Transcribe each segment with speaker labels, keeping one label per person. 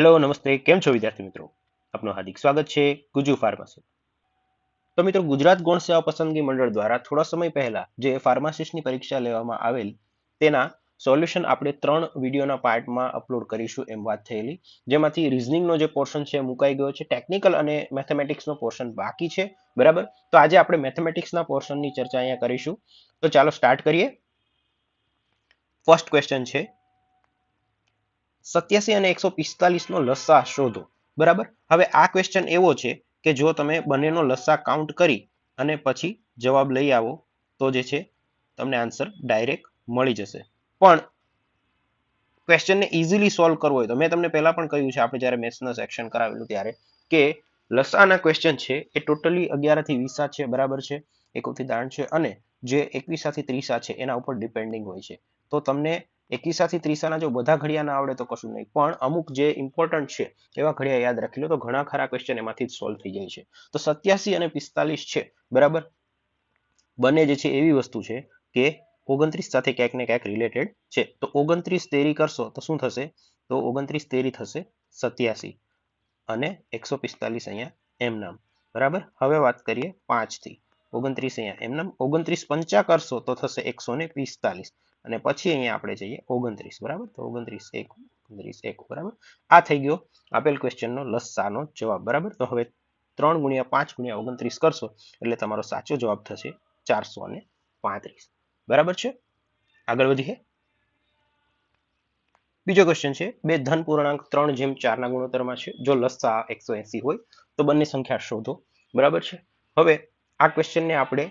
Speaker 1: Hello નમસ્તે કેમ છો વિદ્યાર્થી મિત્રો આપનું હાર્દિક સ્વાગત છે ગુજુ ફાર્મસી તો મિત્રો ગુજરાત ગૌણ સેવા પસંદગી મંડળ દ્વારા થોડા સમય પહેલા જે ફાર્માસિસ્ટની પરીક્ષા લેવામાં આવેલ તેના સોલ્યુશન આપણે 3 વિડીયોના પાર્ટમાં અપલોડ કરીશું એમ વાત થયેલી જેમાંથી રીઝનિંગનો જે પોર્શન છે મુકાઈ ગયો છે ટેકનિકલ અને મેથેમેટિક્સનો પોર્શન બાકી છે બરાબર તો આજે આપણે મેથેમેટિક્સના પોર્શનની ચર્ચા અહીંયા કરીશું તો ચાલો સ્ટાર્ટ કરીએ ફર્સ્ટ ક્વેશ્ચન છે 87 અને 145 નો લસા શોધો બરાબર હવે આ ક્વેશ્ચન એવો છે કે જો તમે બંનેનો લસા કાઉન્ટ કરી અને પછી જવાબ લઈ આવો તો જે છે તમને આન્સર ડાયરેક્ટ મળી જશે પણ ક્વેશ્ચનને ઇઝીલી સોલ્વ કરવો હોય તો મેં તમને પહેલા પણ કહ્યું છે આપણે જ્યારે મેથ્સના સેક્શન કરાવેલું ત્યારે કે લસાના ક્વેશ્ચન છે એ ટોટલી 11 થી 20 છે બરાબર છે એકોથી દાણ છે અને જે 21 થી 30 છે એના ઉપર ડિપેન્ડિંગ હોય છે તો તમને 21 થી 30 જો બધા ઘડિયા ના આવડે તો કશું નહીં પણ અમુક જે ઇમ્પોર્ટન્ટ છે એવા ઘડિયા યાદ રાખી લો તો ઘણા ખરા ક્વેશ્ચન એમાંથી જ સોલ્વ થઈ જાય છે તો 87 અને 45 છે બરાબર બંને જે છે એવી વસ્તુ છે કે 29 સાથે ક્યાંક ને ક્યાંક રિલેટેડ છે તો 29 તેરી કરશો તો શું થશે તો 29 તેરી થશે 87 અને 145 અહીંયા એમ નામ બરાબર હવે વાત કરીએ 5 થી 29 અહીંયા એમ નામ 29 પંચા કરશો તો થશે 145 અને પછી અહીંયા આપણે જઈએ 29 બરાબર તો 29 1 29 1 બરાબર આ થઈ ગયો આપેલ ક્વેશ્ચનનો લસાનો જવાબ બરાબર તો હવે 3 ગુણ્યા 5 ગુણ્યા 29 કરશો એટલે તમારો સાચો જવાબ થશે 435 બરાબર છે આગળ વધીએ બીજો ક્વેશ્ચન છે બે ધન પૂર્ણાંક 3/4 ના ગુણોત્તરમાં છે જો લસા 180 હોય તો બંને સંખ્યા શોધો બરાબર છે હવે આ ક્વેશ્ચનને આપણે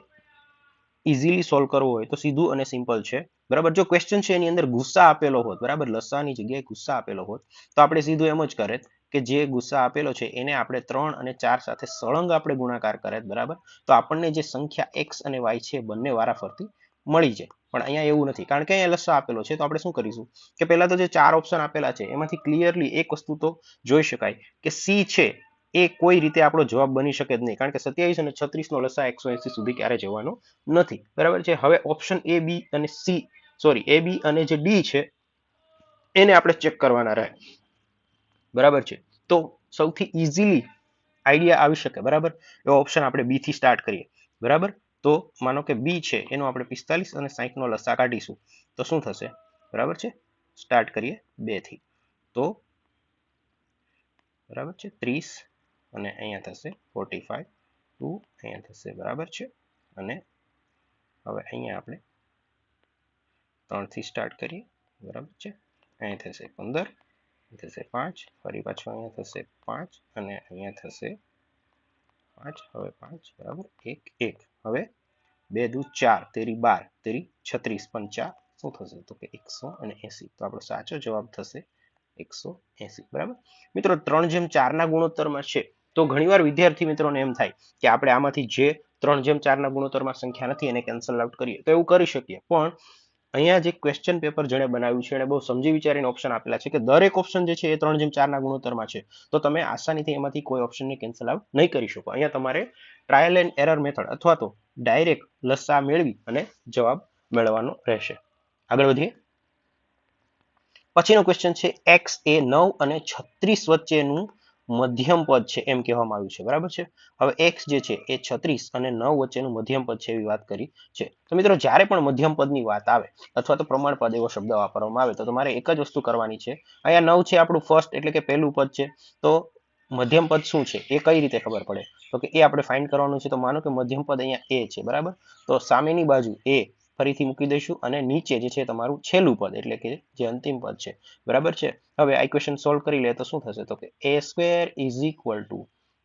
Speaker 1: ઇઝીલી સોલ્વ કરવો હોય તો સીધું અને સિમ્પલ છે બરાબર જો ક્વેશ્ચન છે એની અંદર ગુસ્સા આપેલો હોત બરાબર લસાની જગ્યાએ ગુસ્સા આપેલો હોત તો આપણે સીધું એમ જ કરે કે જે ગુસ્સા આપેલો છે એને આપણે 3 અને 4 સાથે સળંગ આપણે ગુણાકાર કરે બરાબર તો આપણને જે સંખ્યા x અને y છે બંને વારાફરતી મળી જાય પણ અહીંયા એવું નથી કારણ કે અહીંયા લસા આપેલો છે તો આપણે શું કરીશું કે પહેલા તો જે 4 ઓપ્શન આપેલા છે એમાંથી ક્લિયરલી એક વસ્તુ તો જોઈ શકાય કે સી છે એ કોઈ રીતે આપણો જવાબ બની શકે જ નહીં કારણ કે 27 અને 36 નો લસા 180 સુધી ક્યારે જવાનો નથી બરાબર છે હવે ઓપ્શન એ બી અને સી સોરી એ બી અને જે ડી છે એને આપણે ચેક કરવાના રહે બરાબર છે તો સૌથી ઇઝીલી આઈડિયા આવી શકે બરાબર એવો ઓપ્શન આપણે બી થી સ્ટાર્ટ કરીએ બરાબર તો માનો કે બી છે એનો આપણે 45 અને 60 નો લસા કાઢીશું તો શું થશે બરાબર છે સ્ટાર્ટ કરીએ 2 થી તો બરાબર છે 30 અને અહીંયા થશે 45 2 અહીંયા થશે બરાબર છે અને હવે અહીંયા આપણે 3 થી સ્ટાર્ટ કરીએ બરાબર છે અહીંયા થશે 15 થશે 5 ફરી પાછો અહીંયા થશે 5 અને અહીંયા થશે 5 હવે 5 બરાબર 1 1 હવે 2 દુ 4 તેરી 12 તેરી 36 50 શું થશે તો કે 180 તો આપણો સાચો જવાબ થશે 180 બરાબર મિત્રો 3/4 ના ગુણોત્તરમાં છે તો ઘણીવાર વિદ્યાર્થી મિત્રોને એમ થાય કે આપણે આમાંથી જે 3/4 ના ગુણોત્તરમાં સંખ્યા નથી એને કેન્સલ આઉટ કરીએ તો એવું કરી શકીએ પણ અહીંયા જે ક્વેશ્ચન પેપર જેણે બનાવ્યું છે એને બહુ સમજી વિચારીને ઓપ્શન આપેલા છે કે દરેક ઓપ્શન જે છે એ 3/4 ના ગુણોત્તરમાં છે તો તમે આસાનીથી એમાંથી કોઈ ઓપ્શનને કેન્સલ આઉટ નહીં કરી શકો અહીંયા તમારે ટ્રાયલ એન્ડ એરર મેથડ અથવા તો ડાયરેક્ટ લસા મેળવી અને જવાબ મેળવવાનો રહેશે આગળ વધીએ પછીનો ક્વેશ્ચન છે x એ 9 અને 36 વચ્ચેનું મધ્યમ પદ છે એમ કહેવામાં આવ્યું છે બરાબર છે હવે x જે છે એ 36 અને 9 વચ્ચેનું મધ્યમ પદ છે એવી વાત કરી છે તો મિત્રો જ્યારે પણ મધ્યમ પદની વાત આવે અથવા તો પ્રમાણ પદ એવો શબ્દ વાપરવામાં આવે તો તમારે એક જ વસ્તુ કરવાની છે અહીંયા 9 છે આપણું ફર્સ્ટ એટલે કે પહેલું પદ છે તો મધ્યમ પદ શું છે એ કઈ રીતે ખબર પડે તો કે એ આપણે ફાઇન્ડ કરવાનું છે તો માનો કે મધ્યમ પદ અહીંયા a છે બરાબર તો સામેની બાજુ a ફરીથી મૂકી દઈશું અને નીચે જે છે તમારું છેલ્લું પદ એટલે કે જે અંતિમ પદ છે બરાબર છે હવે આ ઇક્વેશન સોલ્વ કરી લે તો શું થશે તો કે a² =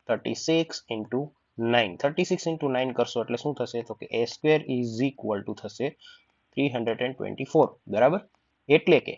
Speaker 1: 36 * 9 36 * 9 કરશો એટલે શું થશે તો કે a² = થશે 324 બરાબર એટલે કે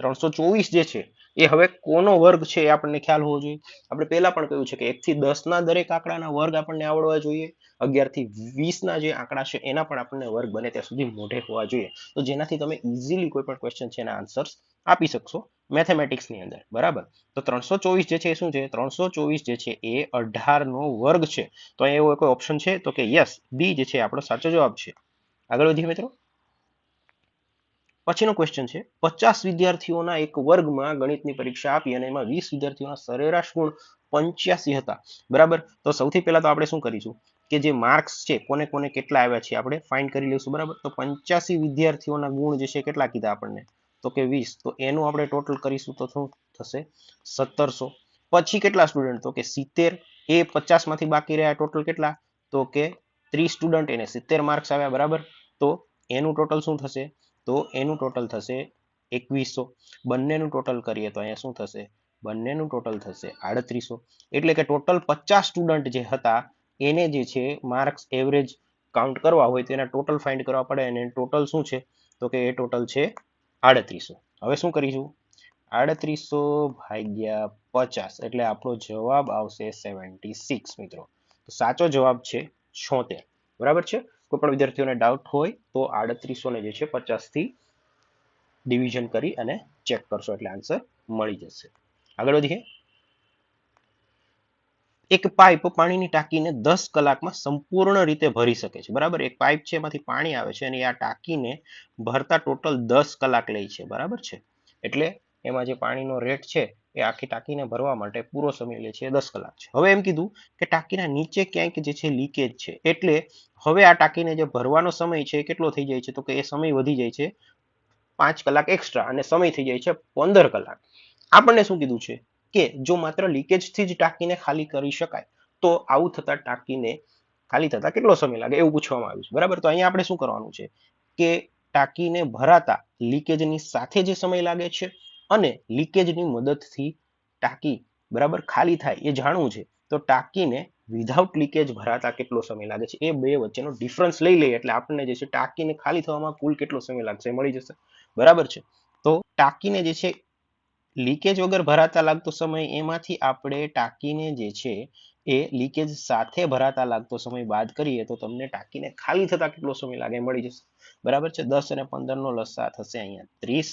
Speaker 1: 324 જે છે એ હવે કોનો વર્ગ છે એ આપણને ખ્યાલ હોવો જોઈએ આપણે પહેલા પણ કહ્યું છે કે 1 થી 10 ના દરેક આંકડાના વર્ગ આપણને આવડવા જોઈએ 11 થી 20 ના જે આંકડા છે એના પણ આપણને વર્ગ બને ત્યાં સુધી મોઢે હોવા જોઈએ તો જેનાથી તમે ઇઝીલી કોઈ પણ ક્વેશ્ચન છે એના આન્સર્સ આપી શકશો મેથેમેટિક્સ ની અંદર બરાબર તો 324 જે છે એ શું છે 324 જે છે એ 18 નો વર્ગ છે તો અહીંયા એવો કોઈ ઓપ્શન છે તો કે યસ બી જે છે આપણો સાચો જવાબ છે આગળ વધીએ મિત્રો પછીનો ક્વેશ્ચન છે 50 વિદ્યાર્થીઓના એક વર્ગમાં ગણિતની પરીક્ષા આપી અને એમાં 20 વિદ્યાર્થીઓના સરેરાશ ગુણ 85 હતા, બરાબર. તો સૌથી પહેલા તો આપણે શું કરીશું કે જે માર્ક્સ છે કોને કોને કેટલા આવ્યા છે આપણે ફાઇન્ડ કરી લઈશું, બરાબર. તો 85 વિદ્યાર્થીઓના ગુણ જે છે કેટલા કીધા આપણને, તો કે 20. તો એનું આપણે ટોટલ કરીશું તો શું થશે 1700. પછી કેટલા સ્ટુડન્ટ, તો કે 70. એ 50 માંથી બાકી રહ્યા ટોટલ કેટલા, તો કે 30 સ્ટુડન્ટ, એને 70 માર્ક્સ આવ્યા, બરાબર. તો એનું ટોટલ શું થશે, તો એનું ટોટલ થશે 2100. બંનેનું ટોટલ કરીએ તો અહીંયા શું થશે, બંનેનું ટોટલ થશે 3800. એટલે કે ટોટલ 50 સ્ટુડન્ટ જે હતા એને જે છે માર્ક્સ એવરેજ કાઉન્ટ કરવા હોય તો એના ટોટલ ફાઇન્ડ કરવા પડે, અને ટોટલ શું છે, તો કે એ ટોટલ છે 3800. હવે શું કરીશું, 3800 ભાગ્યા 50 એટલે આપણો જવાબ આવશે 76 મિત્રો. તો સાચો જવાબ છે 76, બરાબર છે. કોઈ પણ વિદ્યાર્થીઓને ડાઉટ હોય તો 3800 ને જે છે 50 થી ડિવિઝન કરી અને ચેક કરશો એટલે આન્સર મળી જશે. આગળ વધીએ. એક પાઇપ પાણીની ટાંકીને 10 કલાકમાં સંપૂર્ણ રીતે ભરી શકે છે, બરાબર. એક પાઇપ છે એમાંથી પાણી આવે છે અને આ ટાંકીને ભરતા ટોટલ 10 કલાક લે છે, બરાબર છે. એટલે એમાં જે પાણીનો રેટ છે એ આખી ટાંકીને ભરવા માટે પૂરો સમય લે છે 10 કલાક છે. હવે એમ કીધું કે ટાંકીના નીચે ક્યાંક જે છે લીકેજ છે, એટલે હવે આ ટાંકીને જે ભરવાનો સમય છે કેટલો થઈ જાય છે, તો કે એ સમય વધી જાય છે 5 કલાક એક્સ્ટ્રા અને સમય થઈ જાય છે 15 કલાક. આપણને શું કીધું છે કે જો માત્ર લીકેજથી જ ટાંકીને ખાલી કરી શકાય તો આવું થતા ટાંકીને ખાલી થતા કેટલો સમય લાગે એવું પૂછવામાં આવ્યું છે, બરાબર. તો અહીંયા આપણે શું કરવાનું છે કે ટાંકીને ભરાતા લીકેજની સાથે જે સમય લાગે છે અને લીકેજની મદદથી ટાંકી બરાબર ખાલી થાય એ જાણવું છે. તો ટાંકીને વિધાઉટ લીકેજ ભરાતા કેટલો સમય લાગે છે એ બે વચ્ચેનો ડિફરન્સ લઈ લઈએ એટલે આપણને જે છે ટાંકીને ખાલી થવામાં કુલ કેટલો સમય લાગશે મળી જશે, બરાબર છે. તો ટાંકીને જે છે લીકેજ વગર ભરાતા લાગતો સમય એમાંથી આપણે ટાંકીને જે છે એ લીકેજ સાથે ભરાતા લાગતો સમય બાદ કરીએ તો તમને ટાંકીને ખાલી થતા કેટલો સમય લાગે મળી જશે, બરાબર છે. 10 અને 15 નો લસા થશે અહીંયા 30,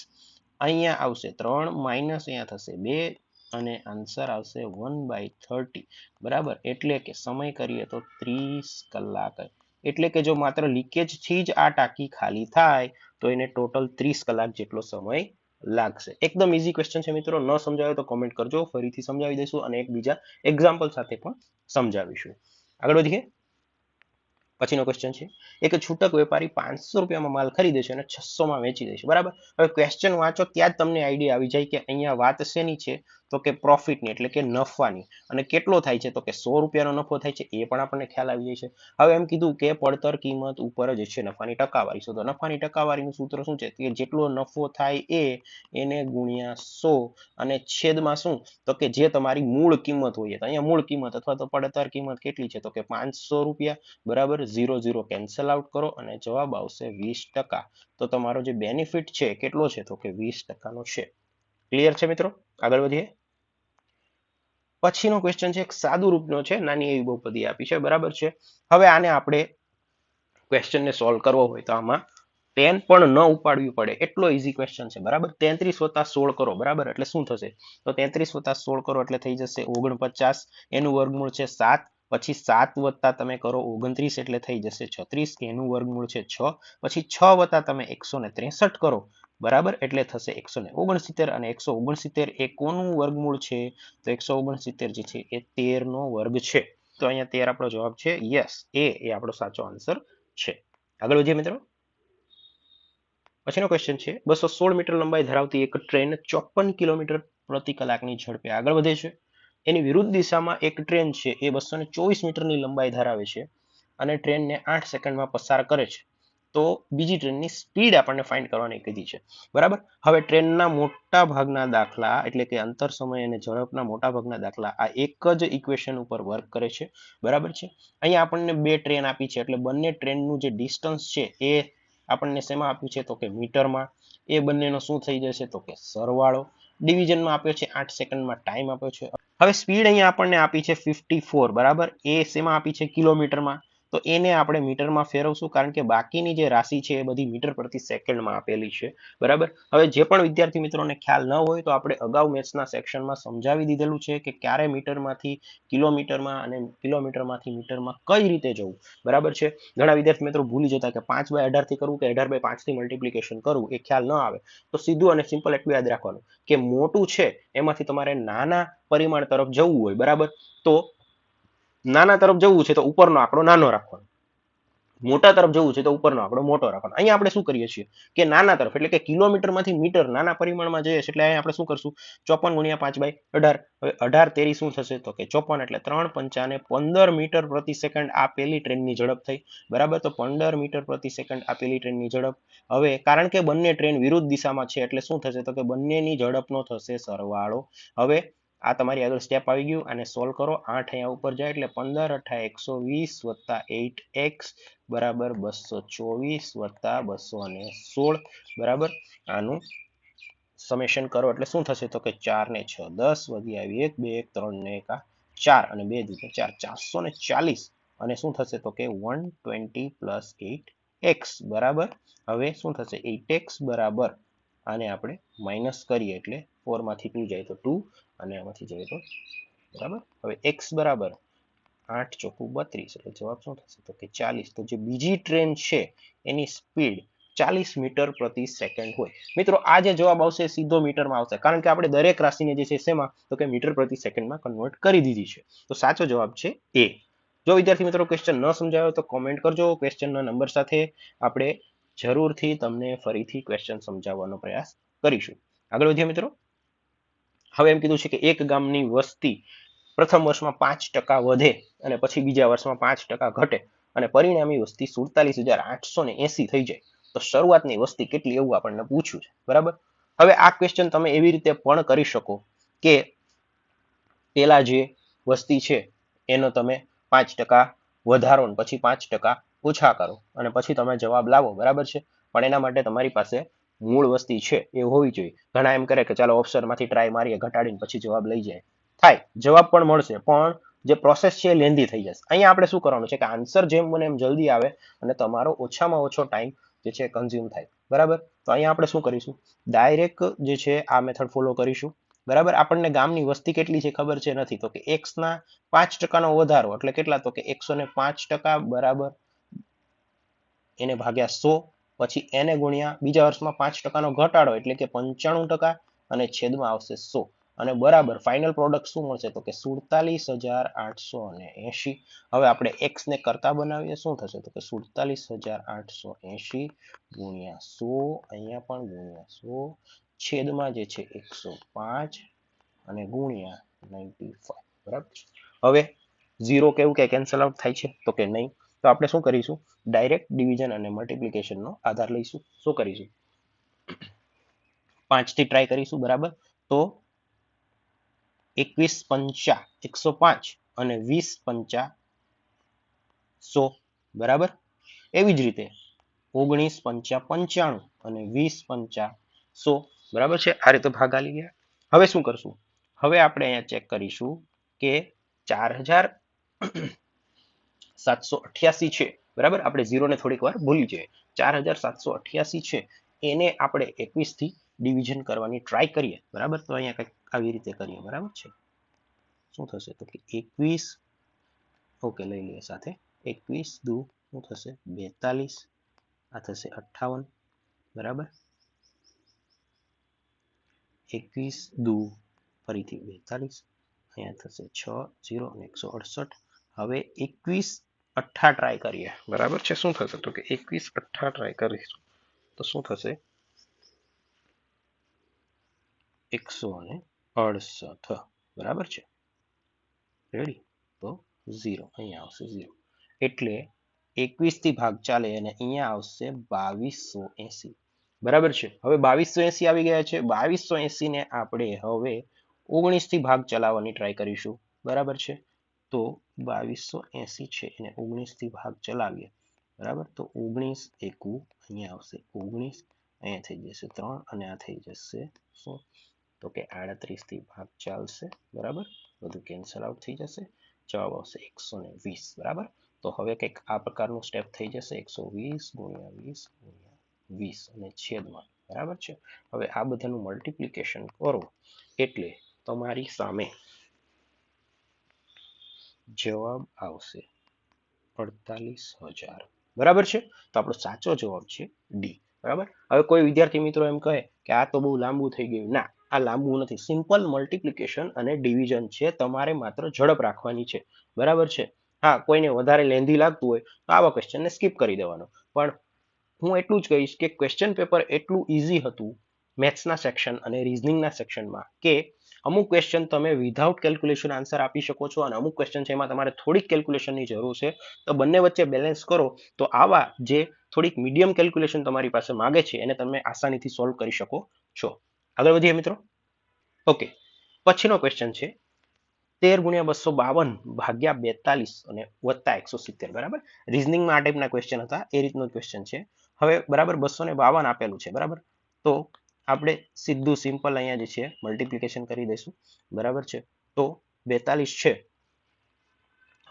Speaker 1: અહીંયા આવશે 3 માઇનસ અહીંયા થશે 2 અને આન્સર આવશે 1/30, બરાબર. એટલે કે સમય કરીએ તો 30 કલાક. એટલે કે જો માત્ર લીકેજ થી જ આ ટાંકી ખાલી થાય તો એને ટોટલ 30 કલાક જેટલો સમય લાગશે. એકદમ ઈઝી ક્વેશ્ચન છે મિત્રો. ન સમજાવે તો કોમેન્ટ કરજો, ફરીથી સમજાવી દઈશું અને એક બીજા એક્ઝામ્પલ સાથે પણ સમજાવીશું. આગળ વધીએ. પછીનો ક્વેશ્ચન છે એક છૂટક વેપારી 500 રૂપિયામાં માલ ખરીદે છે અને 600 માં વેચી દે છે, બરાબર. હવે ક્વેશ્ચન વાંચો ત્યાં જ તમને આઈડિયા આવી જાય કે અહીંયા વાત શેની છે, તો કે પ્રોફિટની એટલે કે નફાની. અને કેટલો થાય છે, તો કે 100 રૂપિયાનો નફો થાય છે એ પણ આપણને ખ્યાલ આવી જાય છે. હવે એમ કીધું કે પડતર કિંમત ઉપર જ છે નફાની ટકાવારી. તો નફાની ટકાવારીનું સૂત્ર શું છે કે જેટલો નફો થાય એને ગુણ્યા 100 અને છેદમાં શું, તો કે જે તમારી મૂળ કિંમત હોય તો અહીંયા મૂળ કિંમત અથવા તો પડતર કિંમત કેટલી છે, તો કે 500 રૂપિયા, બરાબર. 0 કેન્સલ આઉટ કરો અને જવાબ આવશે 20%. તો તમારો જે બેનિફિટ છે કેટલો છે, તો કે 20%નો છે. ક્લિયર છે મિત્રો. આગળ વધીએ. પછીનો ક્વેશ્ચન છે એક સાદું રૂપનો છે, નાની એવી બહુપદી આપી છે, બરાબર છે. હવે આને આપણે ક્વેશ્ચનને સોલ્વ કરવો હોય તો આમાં 10 પણ ન ઉપાડવી પડે એટલો ઈઝી ક્વેશ્ચન છે, બરાબર. 33 + 16 કરો, બરાબર. એટલે શું થશે, તો 33 + 16 કરો એટલે થઈ જશે 49. એનું વર્ગમૂળ છે 7. પછી 7 વત્તા તમે કરો 29 એટલે થઈ જશે 36. એનું વર્ગમૂળ છે 6. પછી 6 વત્તા તમે 163 કરો, બરાબર. એટલે થશે 169 અને 169 એ કોનું વર્ગમૂળ છે, તો 169 જે છે એ 13 નો વર્ગ છે. તો અહીંયા 13 આપણો જવાબ છે. યસ, એ આપણો સાચો આન્સર છે. આગળ વધીએ મિત્રો. પછીનો ક્વેશ્ચન છે 216 મીટર લંબાઈ ધરાવતી એક ટ્રેન 54 કિલોમીટર પ્રતિ કલાકની ઝડપે આગળ વધે છે. એની વિરુદ્ધ દિશામાં એક ટ્રેન છે એ 224 મીટરની લંબાઈ ધરાવે છે અને ટ્રેનને 8 સેકન્ડમાં પસાર કરે છે. તો બીજી ટ્રેનની સ્પીડ આપણને ફાઇન્ડ કરવાની કીધી છે, બરાબર. હવે ટ્રેનના મોટા ભાગના દાખલા એટલે કે અંતર સમય અને ઝડપના મોટા ભાગના દાખલા આ એક જ ઇક્વેશન ઉપર વર્ક કરે છે, બરાબર છે. અહીંયા આપણને બે ટ્રેન આપી છે એટલે બંને ટ્રેનનું જે ડિસ્ટન્સ છે એ આપણને શેમાં આપ્યું છે, તો કે મીટરમાં. એ બંનેનો શું થઈ જશે, તો કે સરવાળો. ડિવિઝનમાં આપ્યો છે 8 સેકન્ડમાં ટાઈમ આપ્યો છે. હવે સ્પીડ અહીંયા આપણને આપી છે 54, બરાબર. એ શેમાં આપી છે, કિલોમીટરમાં. તો એને આપણે મીટરમાં ફેરવશું, કારણ કે બાકીની જે રાશિ છે એ બધી મીટર પ્રતિ સેકન્ડમાં આપેલી છે, બરાબર. હવે જે પણ વિદ્યાર્થી મિત્રોને ખ્યાલ ન હોય તો આપણે અગાઉ મેથ્સના સેક્શનમાં સમજાવી દીધેલું છે કે ક્યારે મીટરમાંથી કિલોમીટરમાં અને કિલોમીટરમાંથી મીટરમાં કઈ રીતે જવું, બરાબર છે. ઘણા વિદ્યાર્થી મિત્રો ભૂલી જતા કે 5/18 થી કરવું કે 18/5 થી મલ્ટિપ્લિકેશન કરવું, એ ખ્યાલ ન આવે તો સીધું અને સિમ્પલ એટલું યાદ રાખવાનું કે મોટું છે એમાંથી તમારે નાના પરિમાણ તરફ જવું હોય, બરાબર, તો નાના તરફ જવું છે તો ઉપરનો આંકડો નાનો રાખવાનો, મોટા તરફ જવું છે તો ઉપરનો આંકડો મોટો રાખવાનો. અહીંયા આપણે શું કરીએ છીએ કે નાના તરફ, એટલે કે કિલોમીટરમાંથી મીટર નાના પરિમાણમાં જઈએ છીએ, એટલે અહીંયા આપણે શું કરશું, 54 × 5/18. હવે 18 તેરી શું થશે તો કે 54, એટલે 3 પંચા ને 15 મીટર પ્રતિ સેકન્ડ આ પેલી ટ્રેનની ઝડપ થઈ, બરાબર. તો 15 મીટર પ્રતિ સેકન્ડ આ પેલી ટ્રેનની ઝડપ. હવે કારણ કે બંને ટ્રેન વિરુદ્ધ દિશામાં છે એટલે શું થશે તો કે બંનેની ઝડપનો થશે સરવાળો. હવે આ તમારી આગળ સ્ટેપ આવી ગયું, અને સોલ્વ કરો. 8 અહીંયા ઉપર જાય એટલે 15 × 120 વત્તા 8x બરાબર 224 વત્તા 216, બરાબર. આનું સમેશન કરો એટલે શું થશે તો કે 4 ને 6 10, વધી આવી 1 2 1 3 ને 1 4, અને 2 2 4, 440, અને શું થશે તો કે 120 પ્લસ 8x, બરાબર. હવે શું થશે 8x બરાબર, આને આપણે માઇનસ કરીએ એટલે 4 માંથી 2 જાય તો 2, અને આમાંથી જાય તો, બરાબર. હવે x બરાબર 8 ચોકુ 32, એટલે જવાબ શું થશે તો કે 40. તો જે બીજી ટ્રેન છે એની સ્પીડ 40 મીટર પ્રતિ સેકન્ડ હોય. મિત્રો આ જે જવાબ આવશે સીધો મીટરમાં આવશે, કારણ કે આપણે દરેક રાશિને જે છે શેમાં તો કે મીટર પ્રતિ સેકન્ડમાં કન્વર્ટ કરી દીધી છે. તો સાચો જવાબ છે એ. જો વિદ્યાર્થી મિત્રો ક્વેશ્ચન ન સમજાયો તો કોમેન્ટ કરજો, ક્વેશ્ચનના નંબર સાથે આપણે જરૂરથી તમને ફરીથી ક્વેશ્ચન સમજાવવાનો પ્રયાસ કરીશું. આગળ વધીએ મિત્રો. હવે એમ કીધું છે કે એક ગામની વસ્તી પ્રથમ વર્ષમાં 5% વધે અને પછી બીજા વર્ષમાં 5% ઘટે અને પરિણામી વસ્તી 47,880 થઈ જાય તો શરૂઆતની વસ્તી કેટલી, એવું આપણને પૂછ્યું છે, બરાબર. હવે આ ક્વેશ્ચન તમે એવી રીતે પણ કરી શકો કે પેલા જે વસ્તી છે એનો તમે 5% વધારો ને પછી 5% ઓછા કરો અને પછી તમે જવાબ લાવો, બરાબર છે. પણ એના માટે તમારી પાસે મૂળ વસ્તી છે એ હોવી જોઈએ. ઘણા એમ કરે કે ચાલો ઓપ્શનમાંથી ટ્રાય મારીએ, ઘટાડીને પછી જવાબ લઈ જાય, થાય, જવાબ પણ મળશે, પણ જે પ્રોસેસ છે એ લેન્ધી થઈ જશે. અહીંયા આપણે શું કરવાનું છે કે આન્સર જેમ બને એમ જલ્દી આવે અને તમારો ઓછામાં ઓછો ટાઈમ જે છે કન્ઝ્યુમ થાય, બરાબર. તો અહીંયા આપણે શું કરીશું, ડાયરેક્ટ જે છે આ મેથડ ફોલો કરીશું, બરાબર. આપણને ગામની વસ્તી કેટલી છે ખબર છે નથી, તો કે x ના 5%નો વધારો એટલે કેટલા તો કે 105%, બરાબર. એને ભાગ્યા 100, પછી એને ગુણ્યા બીજા વર્ષમાં 5%નો ઘટાડો એટલે કે 95%, અને છેદમાં આવશે 100, અને બરાબર ફાઇનલ પ્રોડક્ટ શું મળશે તો કે 47,880. હવે આપણે x ને કરતા બનાવીએ, શું થશે તો કે 47,880 ગુણ્યા 100, અહીંયા પણ ગુણ્યા 100, છેદમાં જે છે 105 અને ગુણ્યા 95, બરાબર. હવે 0 કેવું કે કેન્સલ આઉટ થાય છે તો કે નહીં. તો આપણે શું કરીશું, ડાયરેક્ટ ડિવિઝન અને મલ્ટિપ્લિકેશનનો આધાર લઈશું. શું કરીશું, 5 થી ટ્રાય કરીશું, બરાબર. તો 21 પંચા 105 અને 20 પંચા 100, બરાબર. એવી જ રીતે 19 પંચા 95 અને 20 પંચા 100, બરાબર છે. આ રીતે ભાગ આલી ગયા. હવે શું કરશું, હવે આપણે અહીંયા ચેક કરીશું કે 4,788 છે, બરાબર. આપણે 0 ને થોડીક વાર ભૂલી જઈએ. 4,788 છે એને આપણે 21 થી ડિવિઝન કરવાની ટ્રાય કરીએ, બરાબર. તો અહીંયા કંઈક આવી રીતે કરીએ, બરાબર છે. શું થશે તો કે 21, ઓકે લઈ લઈએ સાથે, 21 દુ શું થશે 42, આ થશે 58, બરાબર. 21 દુ ફરીથી 42, અહીંયા થશે 6 0 અને 168. હવે 21 8 ટ્રાય કરીએ, બરાબર છે. શું થશે તો કે 21 8 ટ્રાય કરીશું તો શું થશે 168, બરાબર છે. રેડી, તો 0 અહીંયા આવશે 0, એટલે 21 થી ભાગ ચાલે અને અહીંયા આવશે 2280, બરાબર છે. હવે 2280 આવી ગયા છે. 2280 ને આપણે હવે 19 થી ભાગ ચલાવવાની ટ્રાય કરીશું, બરાબર છે. તો 2280 છે એને 19 થી ભાગ ચલાવીએ, બરાબર. તો 19 એકુ અહીંયા આવશે 19, અહીંયા થઈ જશે 3 અને આ થઈ જશે શું તો કે 38 થી ભાગ ચાલશે, બરાબર. બધું કેન્સલ આઉટ થઈ જશે, જવાબ આવશે 120, બરાબર. તો હવે કંઈક આ પ્રકારનું સ્ટેપ થઈ જશે 120 ગુણ્યા 20 ગુણ્યા 20 અને છેદમાં, બરાબર છે. હવે આ બધાનું મલ્ટિપ્લિકેશન કરો એટલે તમારી સામે જવાબ આવશે 48,000, બરાબર છે. તો આપણો સાચો જવાબ છે ડી, બરાબર. હવે કોઈ વિદ્યાર્થી મિત્રો એમ કહે કે આ તો બહુ લાંબુ થઈ ગયું. ના, આ લાંબુ નથી. સિમ્પલ મલ્ટિપ્લિકેશન અને ડિવિઝન છે. તમારે માત્ર ઝડપ રાખવાની છે, બરાબર છે. હા, કોઈને વધારે લેન્ધી લાગતું હોય તો આવા ક્વેશ્ચનને સ્કીપ કરી દેવાનો. પણ હું એટલું જ કહીશ કે ક્વેશ્ચન પેપર એટલું ઇઝી હતું મેથ્સના સેક્શન અને રિઝનિંગના સેક્શનમાં કે અમુક ક્વેશ્ચન તમે વિધાઉટ કેલ્ક્યુલેશન આન્સર આપી શકો છો અને અમુક ક્વેશ્ચન છે એમાં તમારે થોડીક કેલ્ક્યુલેશનની જરૂર છે. તો બંને વચ્ચે બેલેન્સ કરો તો આવા જે થોડીક મીડિયમ કેલ્ક્યુલેશન તમારી પાસે માગે છે એને તમે આસાનીથી સોલ્વ કરી શકો છો. આગળ વધીએ મિત્રો. ઓકે, પછીનો ક્વેશ્ચન છે 13 ગુણ્યા 252 ભાગ્યા 42 અને વત્તા 170, બરાબર. રિઝનિંગમાં આ ટાઈપના ક્વેશ્ચન હતા, એ રીતનો ક્વેશ્ચન છે. હવે બરાબર 252 આપેલું છે, બરાબર. તો આપણે સીધું સિમ્પલ અહીંયા જે છે મલ્ટિપ્લિકેશન કરી દઈશું, બરાબર છે. તો 42 છે.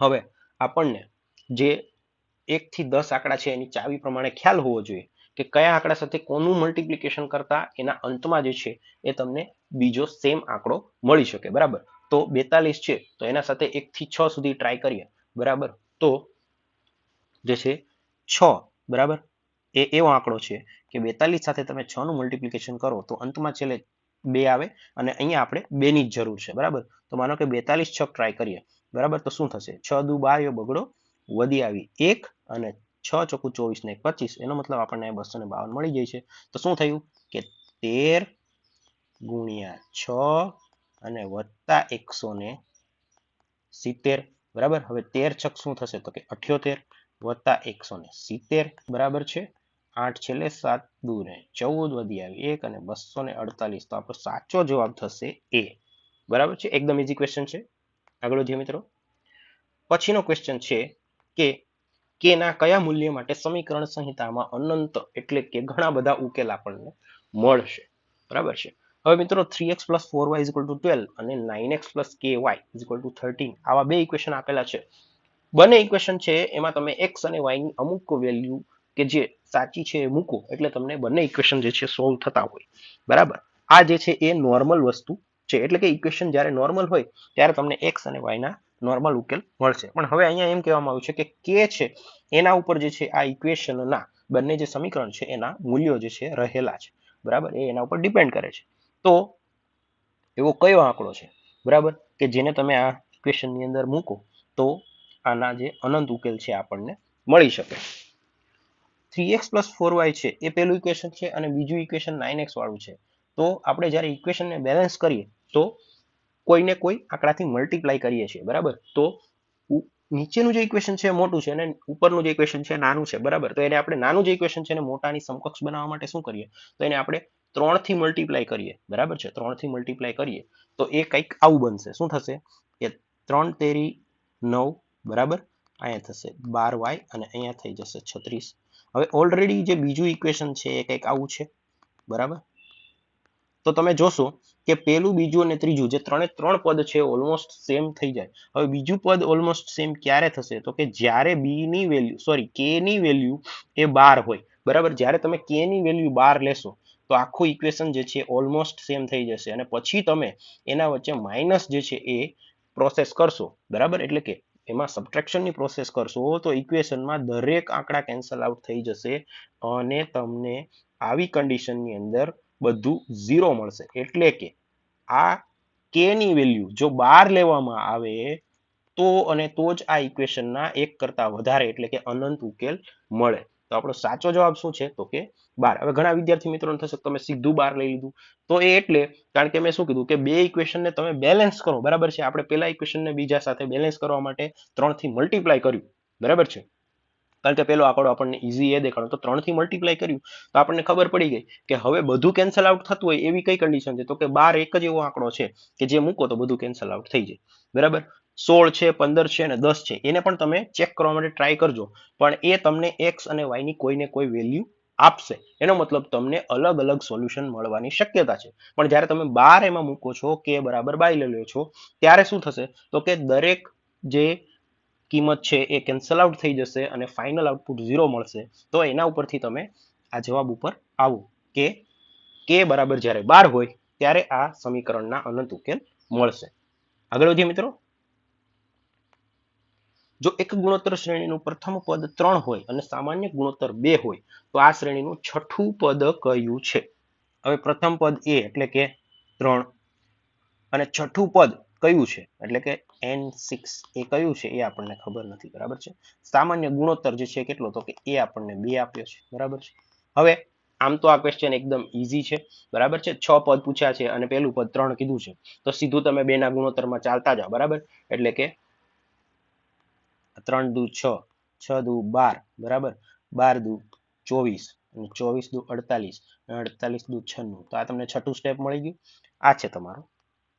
Speaker 1: હવે આપણને જે 1 થી 10 આંકડા છે એની ચાવી પ્રમાણે ખ્યાલ હોવો જોઈએ કે કયા આંકડા સાથે કોનું મલ્ટિપ્લિકેશન કરતા એના અંતમાં જે છે એ તમને બીજો સેમ આંકડો મળી શકે, બરાબર. તો 42 છે તો એના સાથે 1 થી 6 સુધી ટ્રાય કરીએ, બરાબર. તો જે છે 6, બરાબર, એ એવો આંકડો છે કે 42 સાથે તમે 6 નું મલ્ટિપ્લિકેશન કરો તો અંતમાં છેલ્લે 2 આવે અને અહીંયા આપણે 2 ની જ જરૂર છે, બરાબર. તો માનો કે 42 છક ટ્રાય કરીએ, બરાબર. તો શું થશે? 6 દુ 12 બગડો વધી આવી 1 અને 6 ચોકુ 24 ને 25, એનો મતલબ આપણને 252 મળી જાય છે. તો શું થયું કે 13 ગુણ્યા 6 અને વત્તા 170, બરાબર. હવે 13 છક શું થશે તો કે 78 વત્તા 170, બરાબર છે. 8 છેલ્લે 7 દુ ને 14 વધી આવી 1 અને 248. તો આપણો સાચો જવાબ થશે એ, બરાબર છે. એકદમ ઈઝી ક્વેશ્ચન છે. આગળ વધીએ મિત્રો. પછીનો ક્વેશ્ચન છે કે કે ના કયા મૂલ્ય માટે સમીકરણ સંહિતામાં અનંત એટલે કે ઘણા બધા ઉકેલ આપણને મળશે, બરાબર છે. હવે મિત્રો 3x + 4y = 12 અને 9x + ky = 13 આવા બે ઇક્વેશન આપેલા છે. બંને ઇક્વેશન છે એમાં તમે x અને y ની અમુક વેલ્યુ કે જે સાચી છે એ મૂકો એટલે તમને બંને ઇક્વેશન જે છે સોલ્વ થતા હોય, બરાબર. આ જે છે એ નોર્મલ વસ્તુ છે, એટલે કે ઇક્વેશન જ્યારે નોર્મલ હોય ત્યારે તમને x અને y ના નોર્મલ ઉકેલ મળશે. પણ હવે અહીંયા એમ કહેવામાં આવ્યું છે કે k છે એના ઉપર જે છે આ ઇક્વેશનના બંને જે સમીકરણ છે એના મૂલ્યો જે છે રહેલા છે, બરાબર. એ એના ઉપર ડિપેન્ડ કરે છે. તો એવો કયો આંકડો છે, બરાબર, કે જેને તમે આ ઇક્વેશનની અંદર મૂકો તો આના જે અનંત ઉકેલ છે આપણને મળી શકે. 3x + 4y છે એ પહેલું ઇક્વેશન છે અને બીજું ઇક્વેશન 9x વાળું છે. તો આપણે જ્યારે ઇક્વેશનને બેલેન્સ કરીએ તો કોઈને કોઈ આંકડાથી મલ્ટીપ્લાય કરીએ છીએ, બરાબર. તો નીચેનું જે ઇક્વેશન છે મોટું છે અને ઉપરનું જે ઇક્વેશન છે નાનું છે, બરાબર. તો એને આપણે નાનું જે ઇક્વેશન છે એને મોટાની સમકક્ષ બનાવવા માટે શું કરીએ તો એને આપણે 3 થી મલ્ટીપ્લાય કરીએ, બરાબર છે. 3 થી મલ્ટીપ્લાય કરીએ તો એ કંઈક આવું બનશે. શું થશે કે 3 તેરી 9, બરાબર. અહીંયા થશે 12y અને અહીંયા થઈ જશે 36. હવે ઓલરેડી જે બીજું ઇક્વેશન છે એ કંઈક આવું છે, બરાબર. તો તમે જોશો કે પેલું, બીજું અને ત્રીજું જે ત્રણે ત્રણ પદ છે ઓલમોસ્ટ સેમ થઈ જાય. હવે બીજું પદ ઓલમોસ્ટ સેમ ક્યારે થશે તો કે જ્યારે બી ની વેલ્યુ કે ની વેલ્યુ એ 12 હોય, બરાબર. જ્યારે તમે કે ની વેલ્યુ 12 લેશો તો આખું ઇક્વેશન જે છે ઓલમોસ્ટ સેમ થઈ જશે અને પછી તમે એના વચ્ચે માઇનસ જે છે એ પ્રોસેસ કરશો, બરાબર. એટલે કે એમાં સબટ્રેક્શનની પ્રોસેસ કરશો તો ઇક્વેશનમાં દરેક આંકડા કેન્સલ આઉટ થઈ જશે અને તમને આવી કન્ડિશનની અંદર બધું 0 મળશે. એટલે કે આ કે ની વેલ્યુ જો 12 લેવામાં આવે તો અને તો જ આ ઇક્વેશનના એક કરતા વધારે એટલે કે અનંત ઉકેલ મળે. તો આપણો સાચો જવાબ શું છે તો કે 12. હવે ઘણા વિદ્યાર્થી મિત્રોને થશે તમે સીધું 12 લઈ લીધું, તો એ એટલે કારણ કે મેં શું કીધું કે બે ઇક્વેશનને તમે બેલેન્સ કરો, બરાબર છે. આપણે પહેલા ઇક્વેશનને બીજા સાથે બેલેન્સ કરવા માટે 3 થી મલ્ટીપ્લાય કર્યું, બરાબર છે. કારણ કે પેલો આંકડો આપણને ઈઝી એ દેખાડો તો 3 થી મલ્ટીપ્લાય કર્યું તો આપણને ખબર પડી ગઈ કે હવે બધું કેન્સલ આઉટ થતું હોય એવી કઈ કન્ડિશન છે તો કે 12 એક જ એવો આંકડો છે કે જે મૂકો તો બધું કેન્સલ આઉટ થઈ જાય, બરાબર. 16 છે, 15 છે અને 10 છે એને પણ તમે ચેક કરવા માટે ટ્રાય કરજો, પણ એ તમને x અને y ની કોઈને કોઈ વેલ્યુ આપશે. એનો મતલબ તમને અલગ અલગ સોલ્યુશન મળવાની શક્યતા છે. પણ જ્યારે તમે 12 એમાં મૂકો છો કે બરાબર 22 લઈ લો છો ત્યારે શું થશે તો કે દરેક જે કિંમત છે એ કેન્સલ આઉટ થઈ જશે અને ફાઇનલ આઉટપુટ 0 મળશે. તો એના ઉપરથી તમે આ જવાબ ઉપર આવો કે કે બરાબર જ્યારે 12 હોય ત્યારે આ સમીકરણના અનંત ઉકેલ મળશે. આગળ વધીએ મિત્રો. જો એક ગુણોત્તર શ્રેણીનું પ્રથમ પદ 3 હોય અને સામાન્ય ગુણોત્તર 2 હોય તો આ શ્રેણીનું છઠ્ઠું પદ કયું છે? હવે પ્રથમ પદ a એટલે કે 3 અને છઠ્ઠું પદ કયું છે એટલે કે n6 એ કયું છે એ આપણને ખબર નથી. બરાબર છે. સામાન્ય ગુણોત્તર જે છે કેટલો તો કે એ આપણને 2 આપ્યો છે. બરાબર છે. હવે આમ તો આ ક્વેશ્ચન એકદમ ઈઝી છે. બરાબર છે. 6 પદ પૂછ્યા છે અને પહેલું પદ 3 કીધું છે તો સીધું તમે 2 ના ગુણોત્તરમાં ચાલતા જાઓ. બરાબર. એટલે કે 3 દુ 6, 6 દુ 12, બરાબર, 12 દુ 24 અને 24 દુ 48 અને 48 દુ 96. તો આ તમને છઠ્ઠું સ્ટેપ મળી ગયું. આ છે તમારો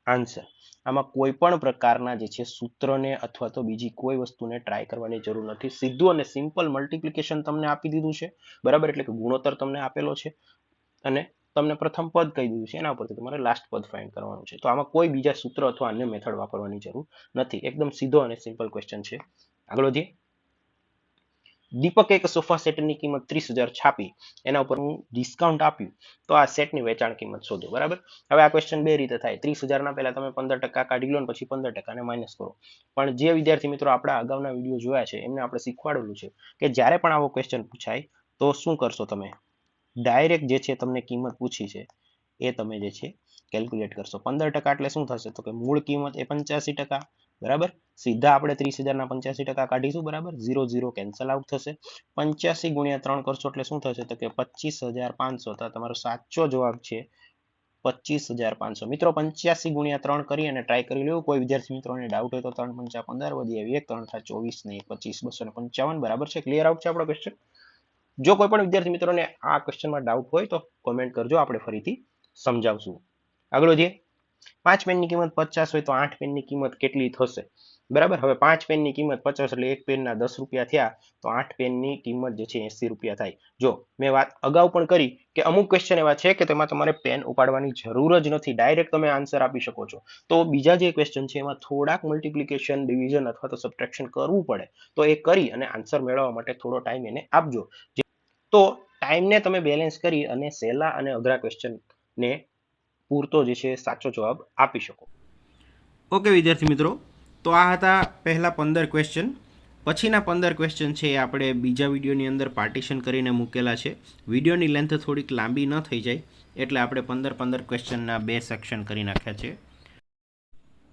Speaker 1: આન્સર. આમાં કોઈ પણ પ્રકારના જે છે સૂત્રને અથવા તો બીજી કોઈ વસ્તુને ટ્રાય કરવાની જરૂર નથી. સીધું અને સિમ્પલ મલ્ટિપ્લિકેશન તમને આપી દીધું છે. બરાબર. એટલે કે ગુણોત્તર તમને આપેલો છે અને તમને પ્રથમ પદ કહી દીધું છે. એના ઉપરથી તમારે લાસ્ટ પદ ફાઇન્ડ કરવાનું છે. તો આમાં કોઈ બીજા સૂત્ર અથવા અન્ય મેથડ વાપરવાની જરૂર નથી. એકદમ સીધો અને સિમ્પલ ક્વેશ્ચન છે. આગળ વધીએ. દીપકે એક સોફા સેટની કિંમત 30,000 છાપી, એના ઉપર હું ડિસ્કાઉન્ટ આપ્યું તો આ સેટની વેચાણ કિંમત શોધો. બરાબર. હવે આ ક્વેશ્ચન બે રીતે થાય. 30,000 ના પહેલા તમે 15% કાઢી લો ને પછી 15% ને માઇનસ કરો. પણ જે વિદ્યાર્થી મિત્રો આપણા અગાઉના વિડીયો જોયા છે એમને આપણે શીખવાડેલું છે કે જ્યારે પણ આવો ક્વેશ્ચન પૂછાય તો શું કરશો તમે? ડાયરેક્ટ જે છે તમને કિંમત પૂછી છે એ તમે જે છે કેલ્ક્યુલેટ કરશો. 15% એટલે શું થશે તો કે મૂળ કિંમત એ 85%. બરાબર. સીધા આપણે 30,000 ના 85% કાઢીશું. બરાબર. 0 0 કેન્સલ આઉટ થશે. 85 ગુણ્યા 3 કરશો એટલે શું થશે તો કે 25,500. તો તમારો સાચો જવાબ છે 25,500. મિત્રો 85 ગુણ્યા 3 કરી અને ટ્રાય કરી લેવું. કોઈ વિદ્યાર્થી મિત્રોને ડાઉટ હોય તો 3 5 15 વધી આવી 1 3 થાય 24 ને 25 255. બરાબર છે. ક્લિયર આઉટ છે આપણો ક્વેશ્ચન. જો કોઈ પણ વિદ્યાર્થી મિત્રોને આ ક્વેશ્ચનમાં ડાઉટ હોય તો કોમેન્ટ કરજો, આપણે ફરીથી સમજાવશું. આગળ વધીએ. 5 પેનની કિંમત 50 હોય તો 8 પેનની કિંમત કેટલી થશે? બરાબર. હવે 5 પેનની કિંમત 50 એટલે એક પેનના 10 રૂપિયા થયા તો 8 પેનની કિંમત જે છે 80 રૂપિયા થાય. જો મેં વાત અગાઉ પણ કરી કે અમુક ક્વેશ્ચન એવા છે કે તેમાં તમારે પેન ઉપાડવાની જરૂર જ નથી. ડાયરેક્ટ તમે આન્સર આપી શકો છો. તો બીજા જે ક્વેશ્ચન છે એમાં થોડાક મલ્ટિપ્લિકેશન, ડિવિઝન અથવા તો સબટ્રેક્શન કરવું પડે. તો એ કરી અને આન્સર મેળવવા માટે થોડો ટાઈમ એને આપજો. તો ટાઈમને તમે બેલેન્સ કરી અને સહેલા અને અઘરા ક્વેશ્ચનને પૂરતો જે છે સાચો જવાબ આપી શકો. ઓકે વિદ્યાર્થી મિત્રો, તો આ હતા પહેલા 15 ક્વેશ્ચન. પછીના 15 ક્વેશ્ચન છે એ આપણે બીજા વિડીયોની અંદર પાર્ટીશન કરીને મૂકેલા છે. વિડીયોની લેન્થ થોડીક લાંબી ન થઈ જાય એટલે આપણે 15 ક્વેશ્ચનના 2 સેક્શન કરી નાખ્યા છે.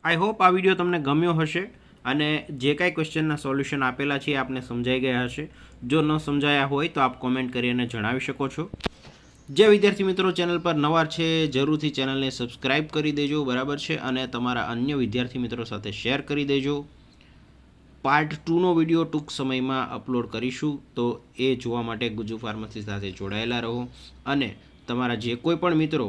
Speaker 1: આઈ હોપ આ વિડીયો તમને ગમ્યો હશે અને જે કાંઈ ક્વેશ્ચનના સોલ્યુશન આપેલા છે એ આપને સમજાઈ ગયા હશે. જો ન સમજાયા હોય તો આપ કોમેન્ટ કરીને જણાવી શકો છો. જે વિદ્યાર્થી મિત્રો ચેનલ પર નવા છે જરૂરથી ચેનલને સબસ્ક્રાઇબ કરી દેજો. બરાબર છે. અને તમારા અન્ય વિદ્યાર્થી મિત્રો સાથે શેર કરી દેજો. પાર્ટ 2નો વિડીયો ટૂંક સમયમાં અપલોડ કરીશું, તો એ જોવા માટે ગુજુ ફાર્મસી સાથે જોડાયેલા રહો. અને તમારા જે કોઈ પણ મિત્રો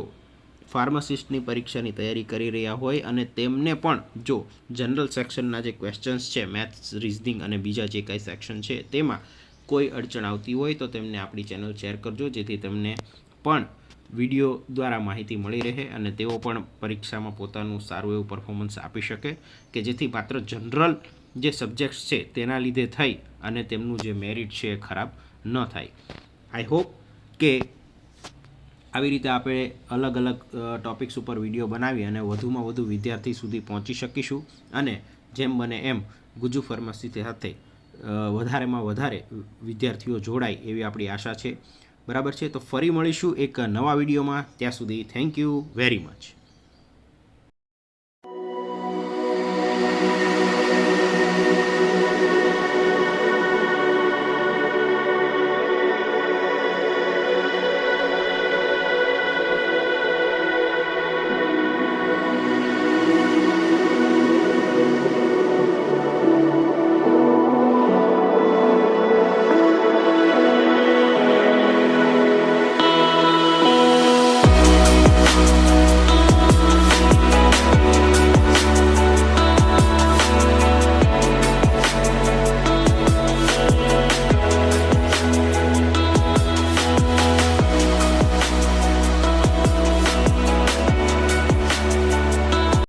Speaker 1: ફાર્માસિસ્ટની પરીક્ષાની તૈયારી કરી રહ્યા હોય અને તેમને પણ જો જનરલ સેક્શનના જે ક્વેશ્ચન્સ છે, મેથ્સ, રિઝનિંગ અને બીજા જે કાંઈ સેક્શન છે તેમાં કોઈ અડચણ આવતી હોય તો તેમને આપણી ચેનલ શેર કરજો, જેથી તેમને પણ વિડીયો દ્વારા માહિતી મળી રહે અને તેઓ પણ પરીક્ષામાં પોતાનું સારું એવું પરફોર્મન્સ આપી શકે, કે જેથી માત્ર જનરલ જે સબ્જેક્ટ્સ છે તેના લીધે થઈ અને તેમનું જે મેરિટ છે એ ખરાબ ન થાય. આઈ હોપ કે આવી રીતે આપણે અલગ અલગ ટૉપિક્સ ઉપર વિડીયો બનાવી અને વધુમાં વધુ વિદ્યાર્થી સુધી પહોંચી શકીશું અને જેમ બને એમ ગુજુ ફાર્મસી સાથે વધારેમાં વધારે વિદ્યાર્થીઓ જોડાય એવી આપણી આશા છે. બરાબર છે. તો ફરી મળીશું એક નવા વિડીયોમાં. ત્યાં સુધી થેન્ક યુ વેરી મચ.